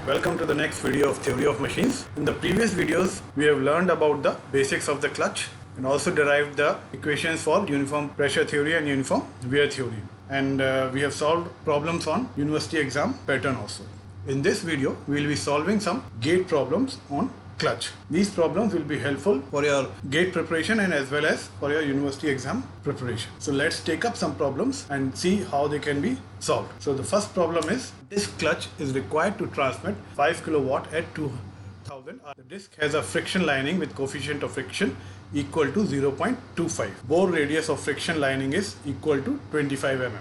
Welcome to the next video of Theory of Machines. In the previous videos, we have learned about the basics of the clutch and also derived the equations for uniform pressure theory and uniform wear theory. And we have solved problems on university exam pattern also. In this video, we will be solving some gate problems on clutch. These problems will be helpful for your gate preparation and as well as for your university exam preparation. So let's take up some problems and see how they can be solved. So the first problem is this clutch is required to transmit 5 kilowatt at 2000. The disc has a friction lining with coefficient of friction equal to 0.25. Bore radius of friction lining is equal to 25 mm.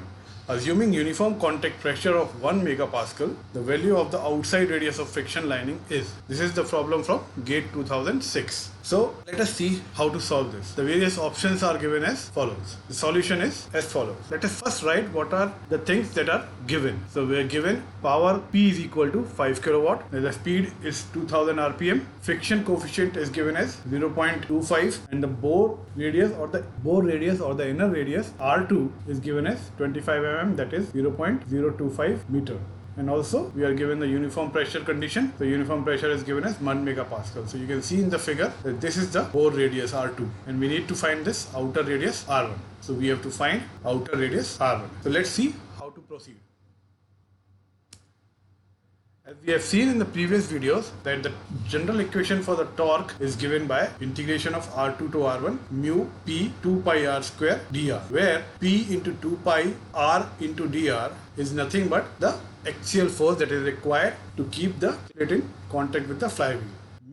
Assuming uniform contact pressure of 1 megapascal, the value of the outside radius of friction lining is. This is the problem from GATE 2006. So let us see how to solve this. The various options are given as follows. The solution is as follows. Let us first write what are the things that are given. So we are given power P is equal to 5 kilowatt. The speed is 2000 rpm. Friction coefficient is given as 0.25 and the bore radius or the inner radius R2 is given as 25 mm, that is 0.025 meter. And also we are given the uniform pressure condition. The uniform pressure is given as 1 megapascal. So you can see in the figure that this is the bore radius R2 and we need to find this outer radius R1. So we have to find outer radius R1. So let's see how to proceed. As we have seen in the previous videos that the general equation for the torque is given by integration of R2 to R1 mu P 2 pi R square dr, where P into 2 pi R into dr is nothing but the axial force that is required to keep the plate in contact with the flywheel.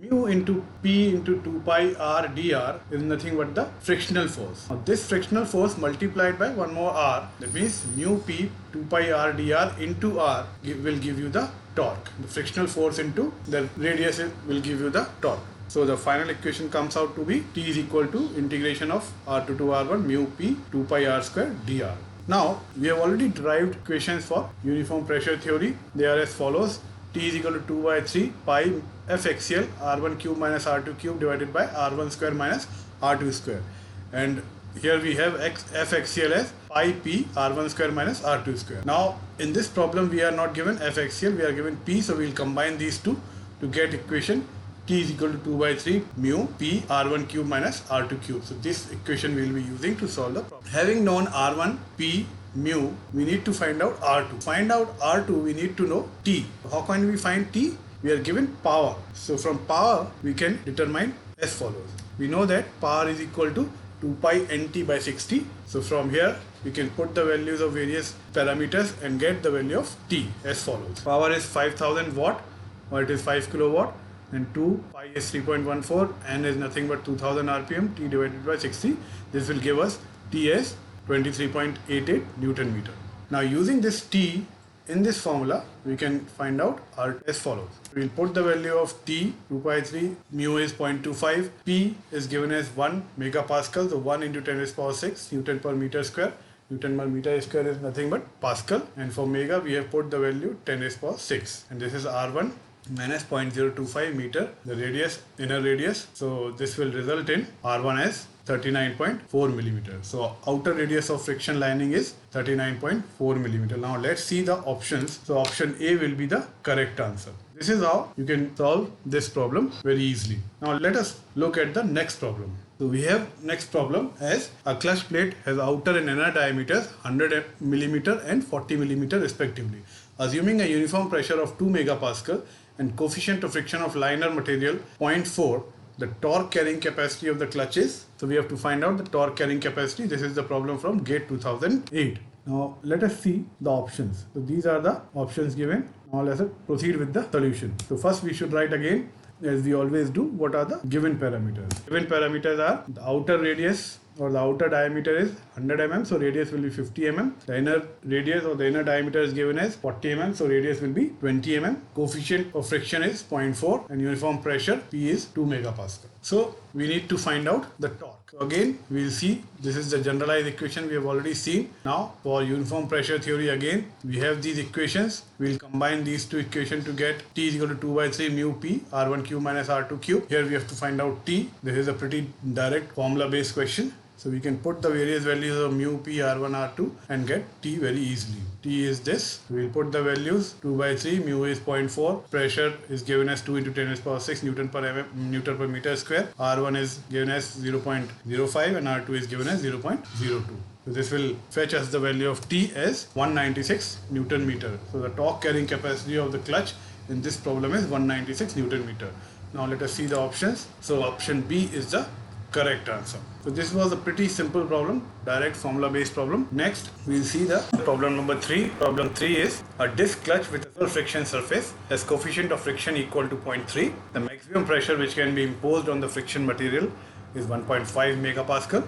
Mu into P into 2 pi R dr is nothing but the frictional force. Now this frictional force multiplied by one more R, that means mu P 2 pi R dr into R will give you the torque. The frictional force into the radius will give you the torque. So the final equation comes out to be T is equal to integration of R2 to R1 mu P 2 pi R square dr. Now we have already derived equations for uniform pressure theory. They are as follows. T is equal to 2 by 3 pi F axial R1 cube minus R2 cube divided by R1 square minus R2 square. And here we have F axial as pi P R1 square minus R2 square. Now in this problem we are not given F axial, we are given P, so we will combine these two to get equation T is equal to 2 by 3 mu P R1 cube minus R2 cube. So this equation we will be using to solve the problem. Having known R1, P, mu, we need to find out R2. To find out R2, we need to know T. How can we find T? We are given power. So from power, we can determine as follows. We know that power is equal to 2 pi nt by 60. So from here, we can put the values of various parameters and get the value of T as follows. Power is 5000 watt, or it is 5 kilowatt, and 2 pi is 3.14, n is nothing but 2000 rpm, T divided by 60. This will give us T as 23.88 Newton meter. Now using this T in this formula, we can find out R as follows. We will put the value of T, 2 pi 3, mu is 0.25, P is given as 1 megapascal, so 1 into 10 raised power 6 Newton per meter square. Newton per meter square is nothing but Pascal, and for mega we have put the value 10 raised power 6, and this is R1 minus 0.025 meter, the radius, inner radius. So this will result in R1 as 39.4 millimeter. So outer radius of friction lining is 39.4 millimeter. Now let's see the options. So option A will be the correct answer. This is how you can solve this problem very easily. Now let us look at the next problem. So we have next problem as a clutch plate has outer and inner diameters 100 millimeter and 40 millimeter respectively. Assuming a uniform pressure of 2 megapascal and coefficient of friction of liner material 0.4, the torque carrying capacity of the clutch is. So we have to find out the torque carrying capacity. This is the problem from GATE 2008. Now let us see the options. So these are the options given. Now let us proceed with the solution. So first we should write again, as we always do, what are the given parameters. Given parameters are the outer radius or the outer diameter is 100 mm, so radius will be 50 mm. The inner radius or the inner diameter is given as 40 mm, so radius will be 20 mm. Coefficient of friction is 0.4 and uniform pressure P is 2 megapascal. So we need to find out the torque. So again, we will see this is the generalized equation we have already seen. Now for uniform pressure theory, again we have these equations. We will combine these two equations to get T is equal to 2 by 3 mu P R1 cube minus R2 cube. Here we have to find out T. This is a pretty direct formula based question. So we can put the various values of mu, p, r1, r2 and get t very easily. T is this. We'll put the values 2 by 3, mu is 0.4, pressure is given as 2 into 10 raised power 6 Newton per meter square, r1 is given as 0.05 and r2 is given as 0.02. So this will fetch us the value of T as 196 Newton meter. So the torque carrying capacity of the clutch in this problem is 196 Newton meter. Now let us see the options. So option B is the correct answer. So this was a pretty simple problem, direct formula based problem. Next we'll see the problem number 3. Problem 3 is a disc clutch with a full friction surface has coefficient of friction equal to 0.3. The maximum pressure which can be imposed on the friction material is 1.5 megapascal.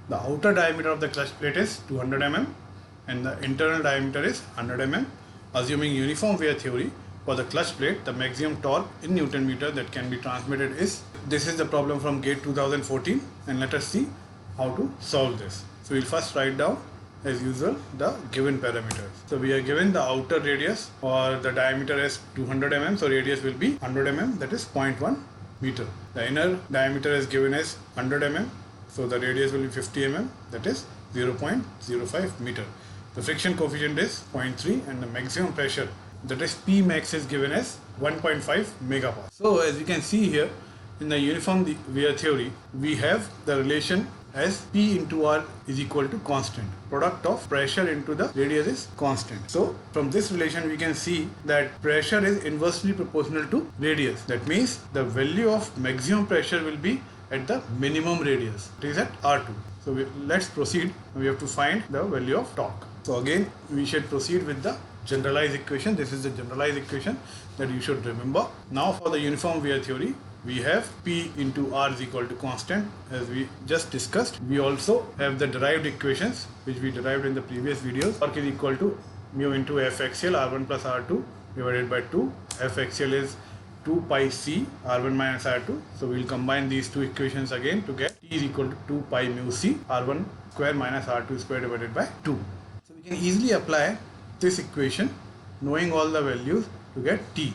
The outer diameter of the clutch plate is 200 mm and the internal diameter is 100 mm. Assuming uniform wear theory, for the clutch plate, the maximum torque in Newton meter that can be transmitted is. This is the problem from GATE 2014 and let us see how to solve this. So we'll first write down as usual the given parameters. So we are given the outer radius or the diameter as 200 mm, so radius will be 100 mm, that is 0.1 meter. The inner diameter is given as 100 mm, so the radius will be 50 mm, that is 0.05 meter. The friction coefficient is 0.3 and the maximum pressure, that is P max, is given as 1.5 megapascal. So as you can see here in the uniform wear theory, we have the relation as P into R is equal to constant. Product of pressure into the radius is constant. So from this relation we can see that pressure is inversely proportional to radius. That means the value of maximum pressure will be at the minimum radius. It is at R2. So let's proceed. We have to find the value of torque. So again we should proceed with the generalized equation. This is the generalized equation that you should remember. Now for the uniform wear theory, we have P into R is equal to constant as we just discussed. We also have the derived equations which we derived in the previous videos. Torque is equal to mu into F axial R1 plus R2 divided by 2. F axial is 2 pi C R1 minus R2. So we will combine these two equations again to get T is equal to 2 pi mu C R1 square minus R2 square divided by 2. So we can easily apply this equation knowing all the values to get T,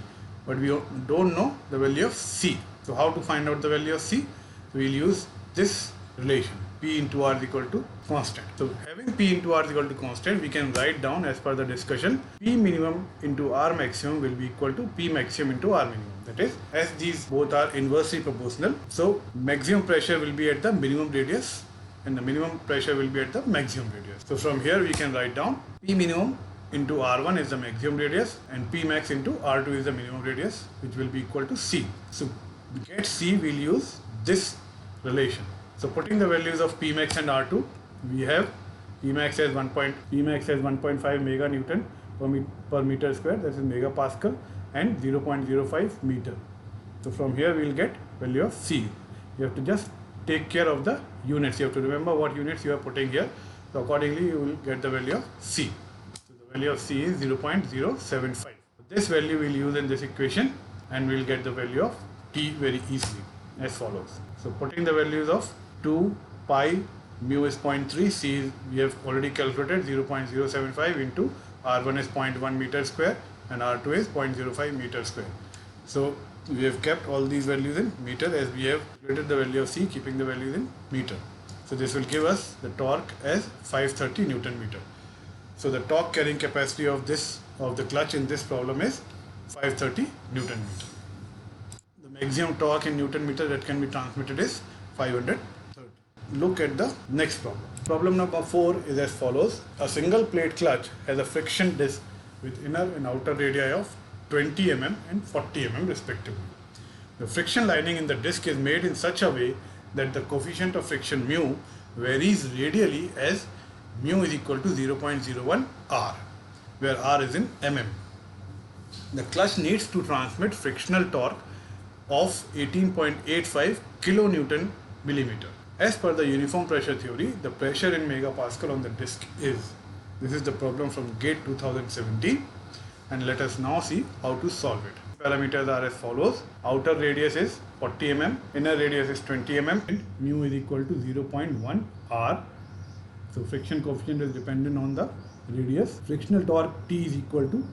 but we don't know the value of C. So how to find out the value of C? We will use this relation, P into R is equal to constant. So having P into R is equal to constant, we can write down as per the discussion, P minimum into R maximum will be equal to P maximum into R minimum. That is, as these both are inversely proportional, so maximum pressure will be at the minimum radius and the minimum pressure will be at the maximum radius. So from here we can write down P minimum into R1 is the maximum radius and P max into R2 is the minimum radius, which will be equal to C. So to get C, we'll use this relation. So putting the values of P max and R2, we have P max as 1.5 mega Newton per meter square, that is megapascal, and 0.05 meter. So from here we will get value of C. You have to just take care of the units. You have to remember what units you are putting here. So accordingly you will get the value of C. Value of C is 0.075. This value we'll use in this equation and we'll get the value of T very easily as follows. So putting the values of 2 pi mu is 0.3, C is, we have already calculated 0.075 into R1 is 0.1 meter square and R2 is 0.05 meter square. So we have kept all these values in meter as we have calculated the value of C keeping the values in meter. So this will give us the torque as 530 Newton meter. So the torque carrying capacity of the clutch in this problem is 530 Newton meter. The maximum torque in Newton meter that can be transmitted is 530. Look at the next problem. Problem number 4 is as follows. A single plate clutch has a friction disc with inner and outer radii of 20 mm and 40 mm respectively. The friction lining in the disc is made in such a way that the coefficient of friction mu varies radially as mu is equal to 0.01 R, where R is in mm. The clutch needs to transmit frictional torque of 18.85 kilonewton millimeter. As per the uniform pressure theory, the pressure in megapascal on the disc is. This is the problem from GATE 2017 and let us now see how to solve it. Parameters are as follows. Outer radius is 40 mm, inner radius is 20 mm and mu is equal to 0.1 R. So friction coefficient is dependent on the radius. Frictional torque T is equal to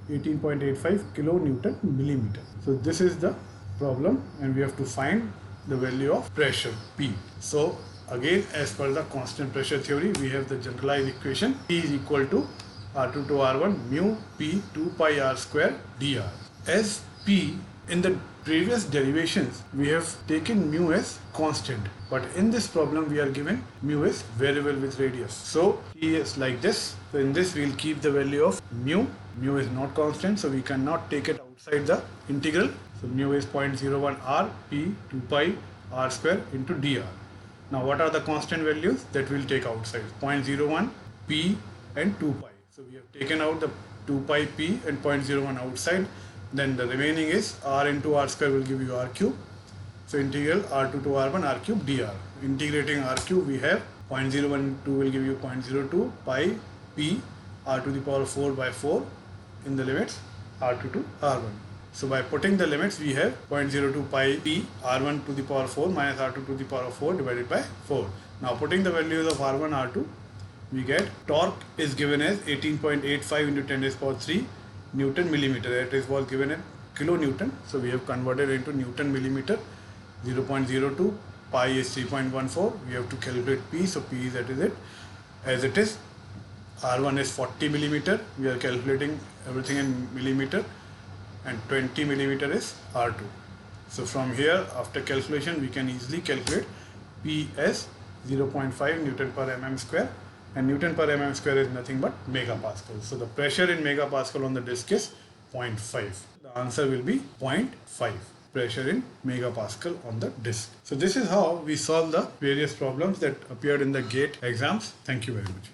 18.85 kilonewton millimeter. So this is the problem and we have to find the value of pressure P. So Again, as per the constant pressure theory, we have the generalized equation P is equal to R2 to R1 mu P 2 pi R square dr. As P in the previous derivations, we have taken mu as constant, but in this problem we are given mu is variable with radius. So P is like this. So in this we will keep the value of mu. Mu is not constant, so we cannot take it outside the integral. So mu is 0.01 R P 2 pi R square into dr. Now what are the constant values that we'll take outside? 0.01 P and 2 pi. So we have taken out the 2 pi P and 0.01 outside. Then the remaining is R into R square will give you R cube. So integral R2 to R1 R cube dr. Integrating R cube we have 0.012 will give you 0.02 pi P R to the power 4 by 4 in the limits R2 to R1. So by putting the limits we have 0.02 pi P R1 to the power 4 minus R2 to the power 4 divided by 4. Now putting the values of R1 R2, we get torque is given as 18.85 into 10 raised power 3 Newton millimeter. That is was given in kilonewton. So we have converted into Newton millimeter. 0.02 pi is 3.14. We have to calculate P. So P is that is it. As it is, R1 is 40 millimeter. We are calculating everything in millimeter, and 20 millimeter is R2. So from here, after calculation, we can easily calculate P as 0.5 Newton per mm square, and Newton per mm square is nothing but megapascal. So the pressure in megapascal on the disc is 0.5. The answer will be 0.5 pressure in megapascal on the disc. So this is how we solve the various problems that appeared in the GATE exams. Thank you very much.